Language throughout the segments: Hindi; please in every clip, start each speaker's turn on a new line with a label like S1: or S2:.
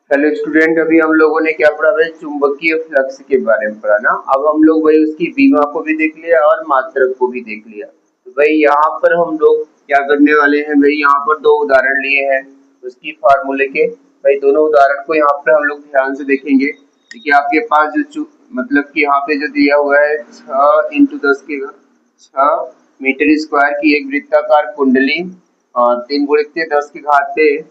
S1: हेलो स्टूडेंट, अभी हम लोगों ने क्या पढ़ा भाई? चुंबकीय फ्लक्स के बारे में पढ़ा ना। अब हम लोग भाई उसकी विमा को भी देख लिया और मात्रक को भी देख लिया। तो भाई यहाँ पर हम लोग क्या करने वाले हैं भाई? यहाँ पर दो उदाहरण लिए हैं उसकी फार्मूले के। भाई दोनों उदाहरण को यहाँ पर हम लोग ध्यान से देखेंगे। देखिए आपके पास जो मतलब कि यहाँ पे जो दिया हुआ है 6 × 10⁻⁶ मीटर स्क्वायर की एक वृत्ताकार कुंडली और 3 × 10⁻³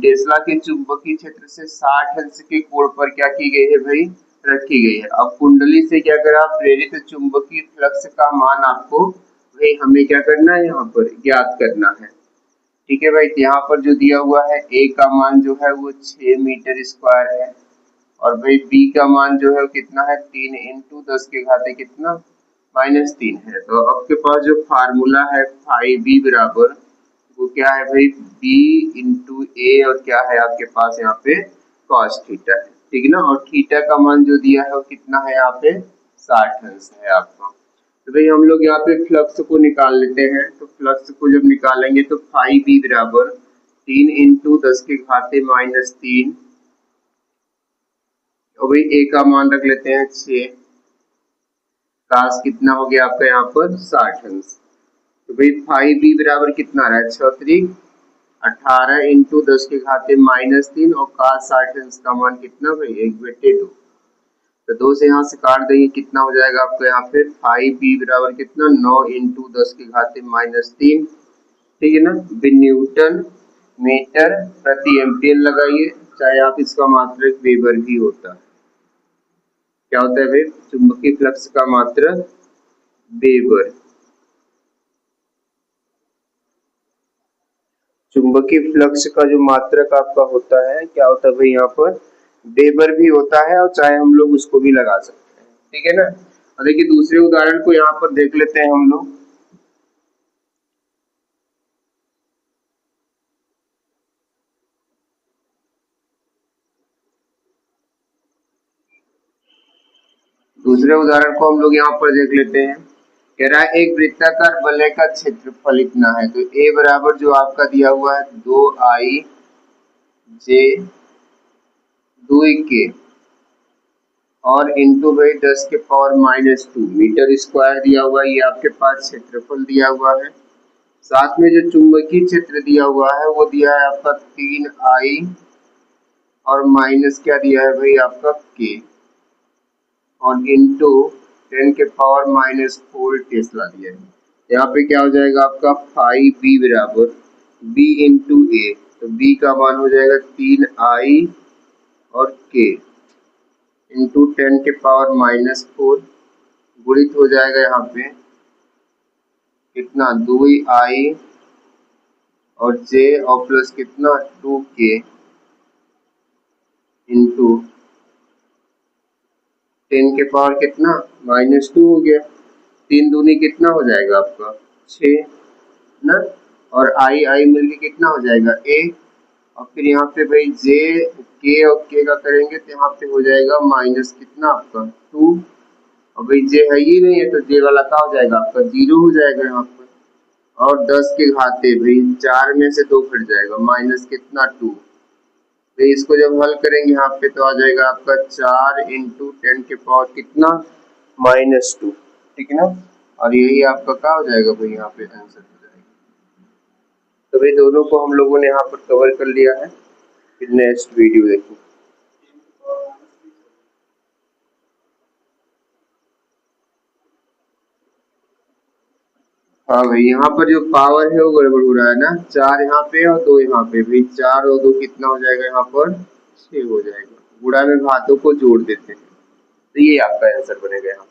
S1: टेस्ला के चुंबकीय क्षेत्र से 60 अंश के कोण पर क्या की गई है भाई? रखी गई है। अब कुंडली से क्या करा? प्रेरित चुंबकीय फ्लक्स का मान आपको भाई हमें क्या करना है? यहाँ पर ज्ञात करना है। ठीक है भाई, यहाँ पर जो दिया हुआ है ए का मान जो है वो 6 मीटर स्क्वायर है और भाई बी का मान जो है वो कितना है? 3 × 10⁻³ कितना? -3 है। तो आपके पास जो फार्मूला है फाई बी बराबर वो क्या है भाई? b इंटू ए और क्या है आपके पास यहाँ पे? cos थीटा है। ठीक है ना। और थीटा का मान जो दिया है वो कितना है यहाँ पे? 60 अंश है आपका। तो भाई हम लोग यहाँ पे फ्लक्स को निकाल लेते हैं। तो फ्लक्स को जब निकालेंगे तो फाई बी बराबर 3 × 10⁻³ और भाई ए का मान रख लेते हैं 6। cos कितना हो गया आपका यहाँ पर? 60 अंश। तो भाई फाइव बी बराबर कितना आ रहा है? 6×3 18 × 10⁻³ और cos 60 अंश का मान कितना भाई? 1/2। तो 2 से यहाँ से काट देंगे, कितना हो जाएगा आपको यहाँ पे? फाइव बी बराबर कितना? 9 × 10⁻³ ठीक है ना। न्यूटन मीटर प्रति एम्पियर लगाइए, चाहे आप इसका मात्रक वेबर भी होता है। क्या होता है भाई? चुंबकीय फ्लक्स का मात्रक वेबर। चुंबकीय फ्लक्स का जो मात्रक आपका होता है क्या होता है भाई? यहाँ पर वेबर भी होता है और चाहे हम लोग उसको भी लगा सकते हैं। ठीक है ना। और देखिए दूसरे उदाहरण को यहाँ पर देख लेते हैं हम लोग। दूसरे उदाहरण को हम लोग यहाँ पर देख लेते हैं। कह रहा है एक वृत्ताकार वलय का क्षेत्रफल इतना है। तो ए बराबर जो आपका दिया हुआ है 2I J 2K और इंटू भाई 10⁻⁻² मीटर स्क्वायर दिया हुआ है। ये आपके पास क्षेत्रफल दिया हुआ है। साथ में जो चुंबकीय क्षेत्र दिया हुआ है वो दिया है आपका 3I और माइनस क्या दिया है भाई? आपका K और इंटू 10⁻⁻4 टेस्ला दिया है। यहाँ पे क्या हो जाएगा आपका? फाइव बी बराबर b इंटू ए। तो b का मान हो जाएगा 3I और k इंटू 10⁻⁻4 गुणित हो जाएगा यहाँ पे कितना? 2I और j और प्लस कितना? 2k इंटू 10 के पावर कितना? -2 हो गया। 3 दूनी कितना हो जाएगा आपका? 6 ना। और आई मिलके कितना हो जाएगा? a और फिर यहाँ पे भाई j k और k का करेंगे तो यहाँ पे हो जाएगा माइनस कितना आपका? 2 और भाई j है ही नहीं है तो j वाला क्या हो जाएगा आपका? 0 हो जाएगा यहाँ पर। और 10 के घाते भाई 4 में से 2 कट जाएगा, माइनस कितना? 2। तो इसको जब हल करेंगे यहाँ पे तो आ जाएगा आपका 4 × 10 के पावर कितना? -2। ठीक है ना। और यही आपका क्या हो जाएगा भाई? यहाँ पे आंसर हो जाएगा। तो भाई दोनों को हम लोगों ने यहाँ पर कवर कर लिया है। फिर नेक्स्ट वीडियो देखो। हाँ भाई यहाँ पर जो पावर है वो गड़बड़ हो रहा है ना। 4 यहाँ पे और 2 यहाँ पे। भाई 4 और 2 कितना हो जाएगा? यहाँ पर 6 हो जाएगा। गुणा में घातों को जोड़ देते हैं तो ये आपका आंसर बनेगा यहाँ।